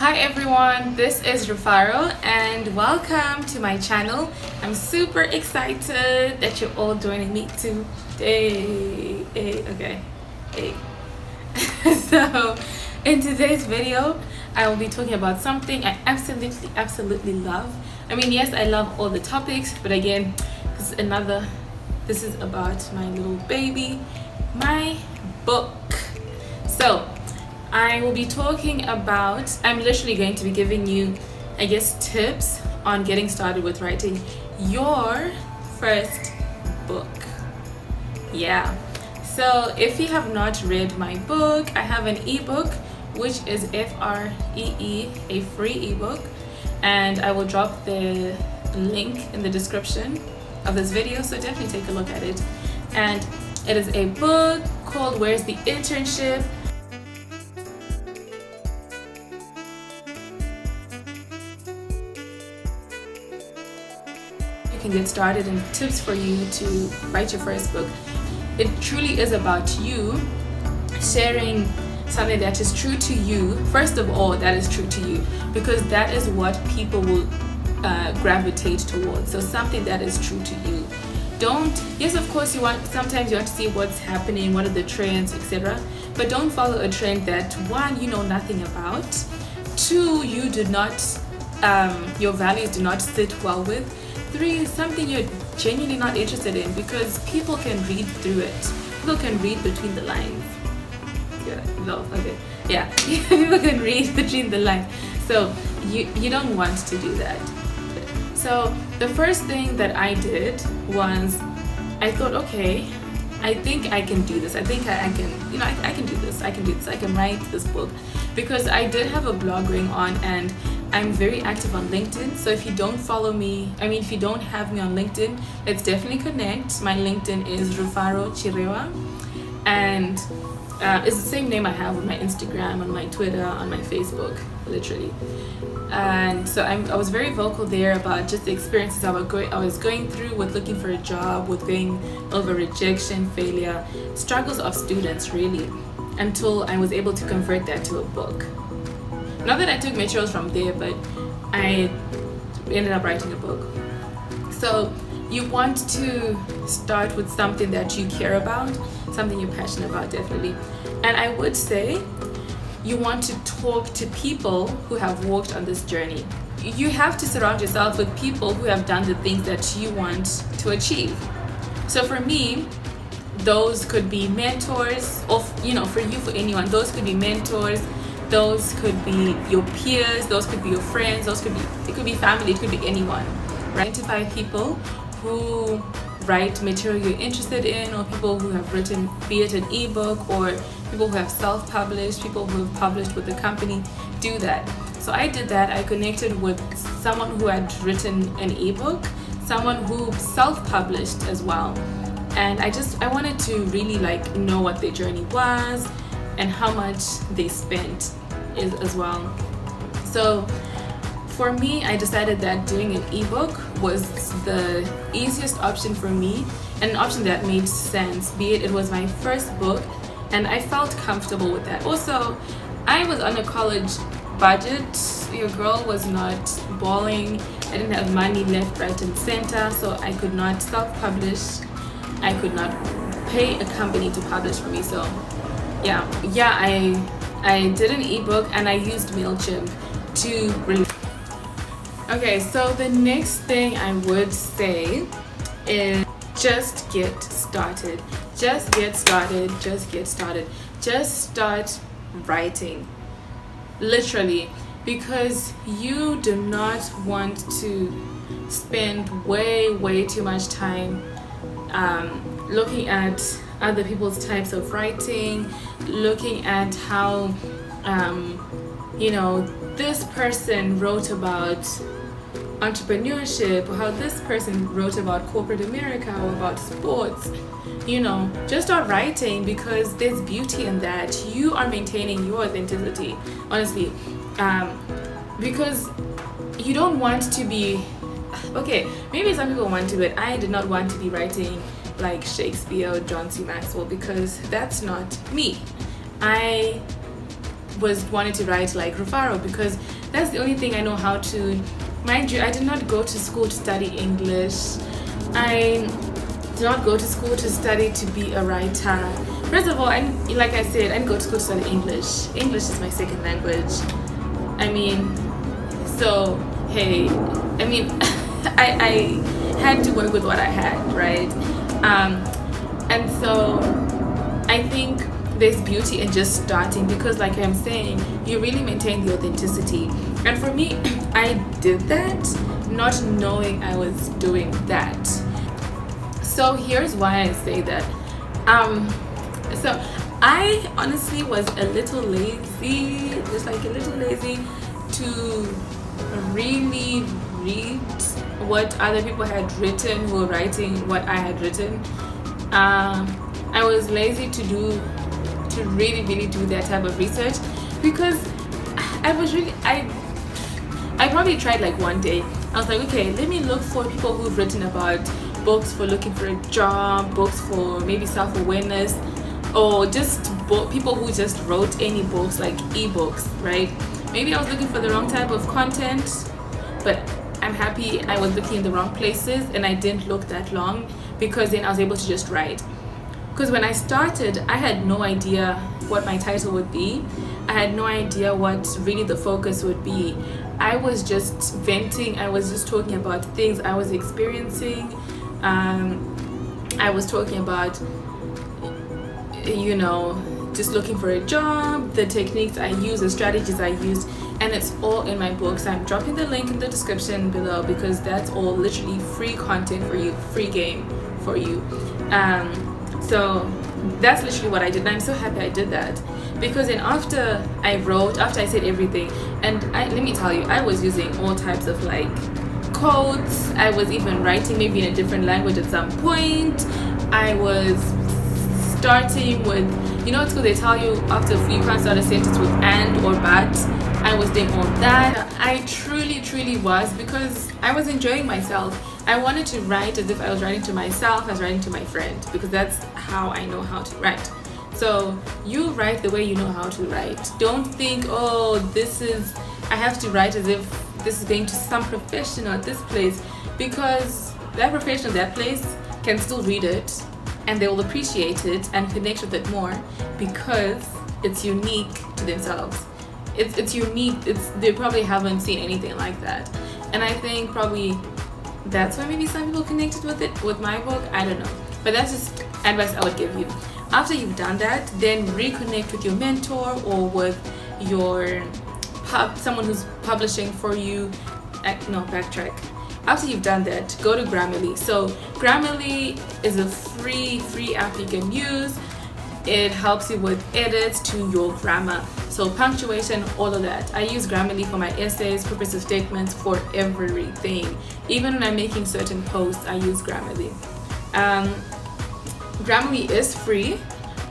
Hi everyone, this is Rufaro and welcome to my channel. I'm super excited that you're all joining me today. So in today's video, I will be talking about something I absolutely love. I mean, yes, I love all the topics, but again, this is about my little baby, my book. So I will be talking about, I'm literally going to be giving you, I guess, tips on getting started with writing your first book. Yeah. So if you have not read my book, I have an ebook, which is FREE, a free ebook, and I will drop the link in the description of this video, so definitely take a look at it. And it is a book called Where's the Internship? Can get started and tips for you to write your first book. It truly is about you sharing something that is true to you. First of all, that is true to you, because that is what people will gravitate towards. So something that is true to you. Yes, of course, sometimes you want to see what's happening, what are the trends, etc. But don't follow a trend that, one, you know nothing about, two, you do not your values do not sit well with, three, something you're genuinely not interested in, because people can read through it. People can read between the lines. People can read between the lines. So you don't want to do that. So the first thing that I did was, I thought, okay, I think I can do this. I think I can, I can do this. I can write this book, because I did have a blog going on and I'm very active on LinkedIn. So if you don't follow me, if you don't have me on LinkedIn, let's definitely connect. My LinkedIn is Rufaro Chirewa, and it's the same name I have on my Instagram, on my Twitter, on my Facebook, literally. And so I was very vocal there about just the experiences I was going through with looking for a job, with going over rejection, failure, struggles of students, really, until I was able to convert that to a book. Not that I took materials from there, but I ended up writing a book. So you want to start with something that you care about, something you're passionate about, definitely. And I would say you want to talk to people who have walked on this journey. You have to surround yourself with people who have done the things that you want to achieve. So for me, those could be mentors, or for you, for anyone, those could be mentors. Those could be your peers, those could be your friends, it could be family, it could be anyone. Right? Identify people who write material you're interested in, or people who have written, be it an ebook, or people who have self-published, people who have published with the company. Do that. So I did that. I connected with someone who had written an ebook, someone who self-published as well. And I wanted to really know what their journey was and how much they spent as well. So for me, I decided that doing an ebook was the easiest option for me, and an option that made sense, be it was my first book, and I felt comfortable with that. Also, I was on a college budget. Your girl was not balling. I didn't have money left, right, and center, so I could not self-publish. I could not pay a company to publish for me. So I did an ebook, and I used MailChimp to release. Okay, so the next thing I would say is just get started. Just get started. Just start writing. Literally, because you do not want to spend way too much time looking at other people's types of writing, looking at how this person wrote about entrepreneurship, or how this person wrote about corporate America, or about sports. Just start writing, because there's beauty in that. You are maintaining your authenticity, honestly, because you don't want to be, okay, maybe some people want to, but I did not want to be writing like Shakespeare or John C. Maxwell, because that's not me. was wanting to write like Rufaro, because that's the only thing I know how to. Mind you, I did not go to school to study English. I did not go to school to study to be a writer. First of all, like I said, I didn't go to school to study English. English is my second language. I mean, so hey, I mean, I had to work with what I had, right? And so I think there's beauty in just starting, because like I'm saying, you really maintain the authenticity. And for me, I did that not knowing I was doing that. So here's why I say that. So I honestly was a little lazy, just like a little lazy to really read what other people had written who were writing what I had written. I was lazy to really do that type of research, because I probably tried like one day. I was like, okay, let me look for people who've written about books for looking for a job, books for maybe self-awareness, or just people who just wrote any books, like ebooks, right? Maybe I was looking for the wrong type of content, but I'm happy I was looking in the wrong places and I didn't look that long, because then I was able to just write. Because when I started, I had no idea what my title would be. I had no idea what really the focus would be. I was just venting. I was just talking about things I was experiencing. I was talking about, just looking for a job, the techniques I use, the strategies I use, and it's all in my books. I'm dropping the link in the description below, because that's all literally free content for you, free game for you. So that's literally what I did, and I'm so happy I did that, because then after I said everything, and let me tell you, I was using all types of like quotes. I was even writing maybe in a different language at some point. I was starting with, at school they tell you after you can't start a sentence with and or but. I was doing all that. I truly was, because I was enjoying myself. I wanted to write as if I was writing to myself, I was writing to my friend, because that's how I know how to write. So you write the way you know how to write. Don't think, I have to write as if this is going to some professional at this place, because that professional at that place can still read it and they will appreciate it and connect with it more, because it's unique to themselves. It's unique. They probably haven't seen anything like that, and I think probably that's why maybe some people connected with my book. I don't know, but that's just advice I would give you. After you've done that, then reconnect with your mentor or with your someone who's publishing for you. Backtrack. After you've done that, go to Grammarly. So Grammarly is a free app you can use. It helps you with edits to your grammar, so punctuation, all of that. I use Grammarly for my essays, purposive statements, for everything. Even when I'm making certain posts, I use Grammarly. Grammarly is free,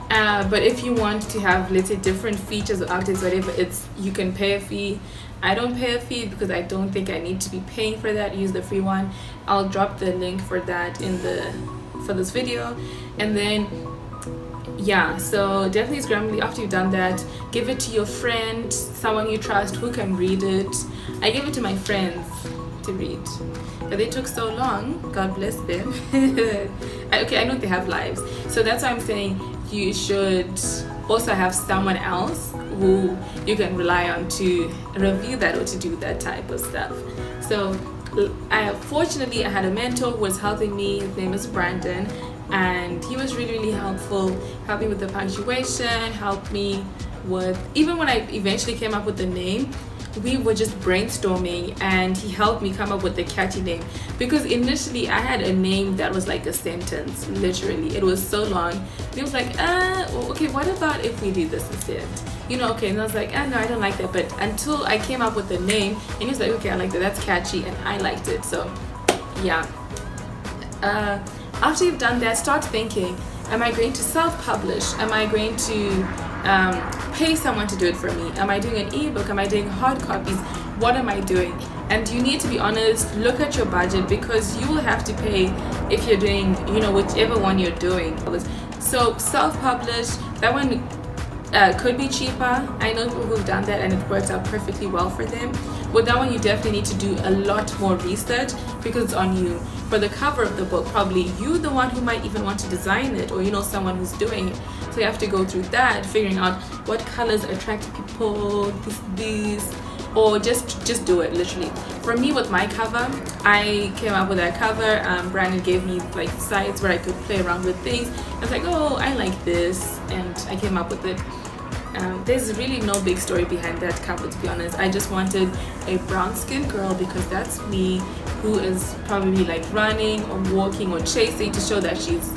but if you want to have, let's say, different features or updates, whatever, you can pay a fee. I don't pay a fee because I don't think I need to be paying for that. Use the free one. I'll drop the link for that for this video. And then so definitely use Grammarly. After you've done that, give it to your friend, someone you trust who can read it. I gave it to my friends to read, but they took so long. God bless them. I know they have lives, so that's why I'm saying you should also have someone else who you can rely on to review that or to do that type of stuff. So fortunately I had a mentor who was helping me. His name is Brandon, and he was really helpful, helped me with the punctuation, helped me with, even when I eventually came up with the name, we were just brainstorming and he helped me come up with the catchy name, because initially I had a name that was like a sentence, literally. It was so long. He was like, okay, what about if we do this instead? Okay, and I was like, no, I don't like that. But until I came up with the name, and he was like, okay, I like that, that's catchy, and I liked it. So yeah, after you've done that, start thinking, am I going to self-publish? Am I going to pay someone to do it for me? Am I doing an ebook? Am I doing hard copies? What am I doing? And you need to be honest, look at your budget, because you will have to pay if you're doing, whichever one you're doing. So self-publish, that one Could be cheaper. I know people who've done that and it works out perfectly well for them. With that one, you definitely need to do a lot more research because it's on you. For the cover of the book, probably you the one who might even want to design it, or you know someone who's doing it. So you have to go through that, figuring out what colors attract people, this, or just do it literally. For me, with my cover, I came up with that cover. Brandon gave me like sites where I could play around with things. I was like, oh, I like this, and I came up with it. There's really no big story behind that cover, to be honest. I just wanted a brown skinned girl, because that's me, who is probably like running or walking or chasing, to show that she's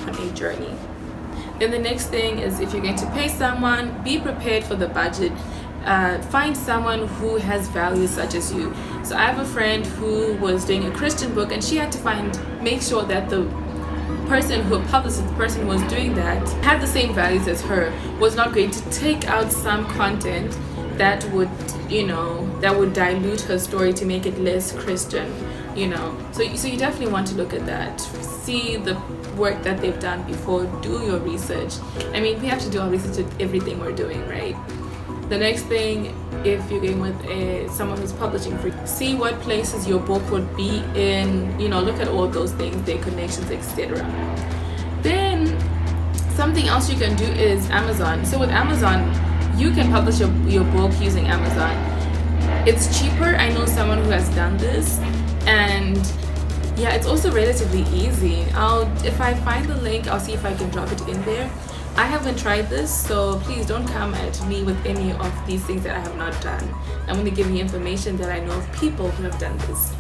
on a journey. Then the next thing is, if you're going to pay someone, be prepared for the budget. Find someone who has values such as you. So I have a friend who was doing a Christian book, and she had to make sure that the person who published it, the person who was doing that, had the same values as her, was not going to take out some content that would, that would dilute her story to make it less Christian, So you definitely want to look at that. See the work that they've done before, do your research. I mean, we have to do our research with everything we're doing, right? The next thing, if you're going with someone who's publishing for you, see what places your book would be in, look at all those things, their connections, etc. Then something else you can do is Amazon. So with Amazon, you can publish your book using Amazon. It's cheaper. I know someone who has done this, and yeah, it's also relatively easy. If I find the link, I'll see if I can drop it in there. I haven't tried this, so please don't come at me with any of these things that I have not done. I'm going to give you information that I know of people who have done this.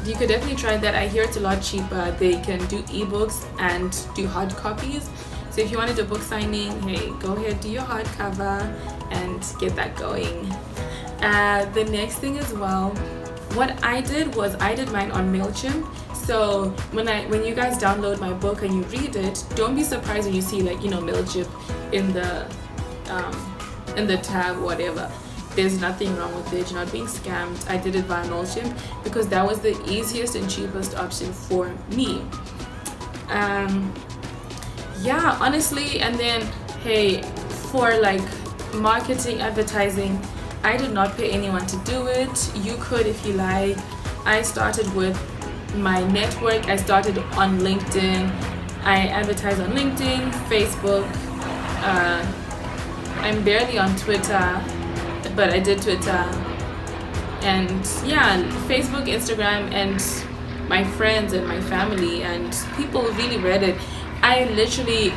You could definitely try that. I hear it's a lot cheaper. They can do ebooks and do hard copies. So if you wanted a book signing, hey, go ahead, do your hardcover and get that going. The next thing as well, what I did was I did mine on MailChimp. So when you guys download my book and you read it, don't be surprised when you see MailChimp in the tab, whatever. There's nothing wrong with it. You're not being scammed. I did it via MailChimp because that was the easiest and cheapest option for me. Yeah, honestly. And then hey, for like marketing, advertising, I did not pay anyone to do it. You could if you like. I started with my network. I started on LinkedIn. I advertise on LinkedIn, Facebook. I'm barely on Twitter, but I did Twitter. And yeah, Facebook, Instagram, and my friends and my family and people who really read it. I literally,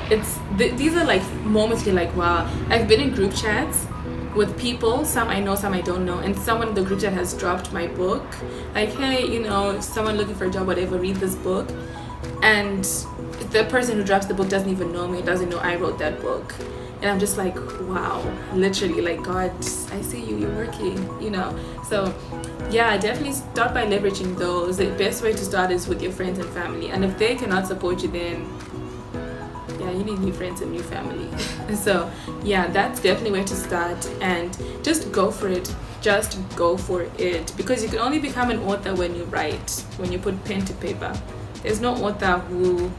these are like moments you're like, wow. I've been in group chats with people, some I know, some I don't know, and someone in the group chat has dropped my book, like, hey, someone looking for a job, whatever, read this book. And the person who drops the book doesn't even know me, doesn't know I wrote that book. And I'm just like, wow, literally, like, God, I see you, you're working, So yeah, definitely start by leveraging those. The best way to start is with your friends and family, and if they cannot support you, then yeah, you need new friends and new family. So yeah, that's definitely where to start, and just go for it. Just go for it, because you can only become an author when you write, when you put pen to paper. There's no author who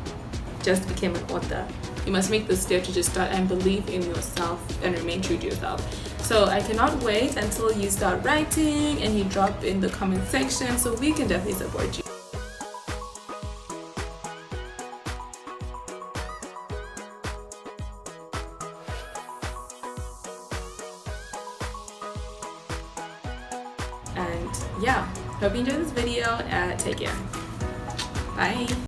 just became an author. You must make the step to just start and believe in yourself and remain true to yourself. So I cannot wait until you start writing and you drop in the comment section, so we can definitely support you. And yeah, hope you enjoyed this video. Take care. Bye.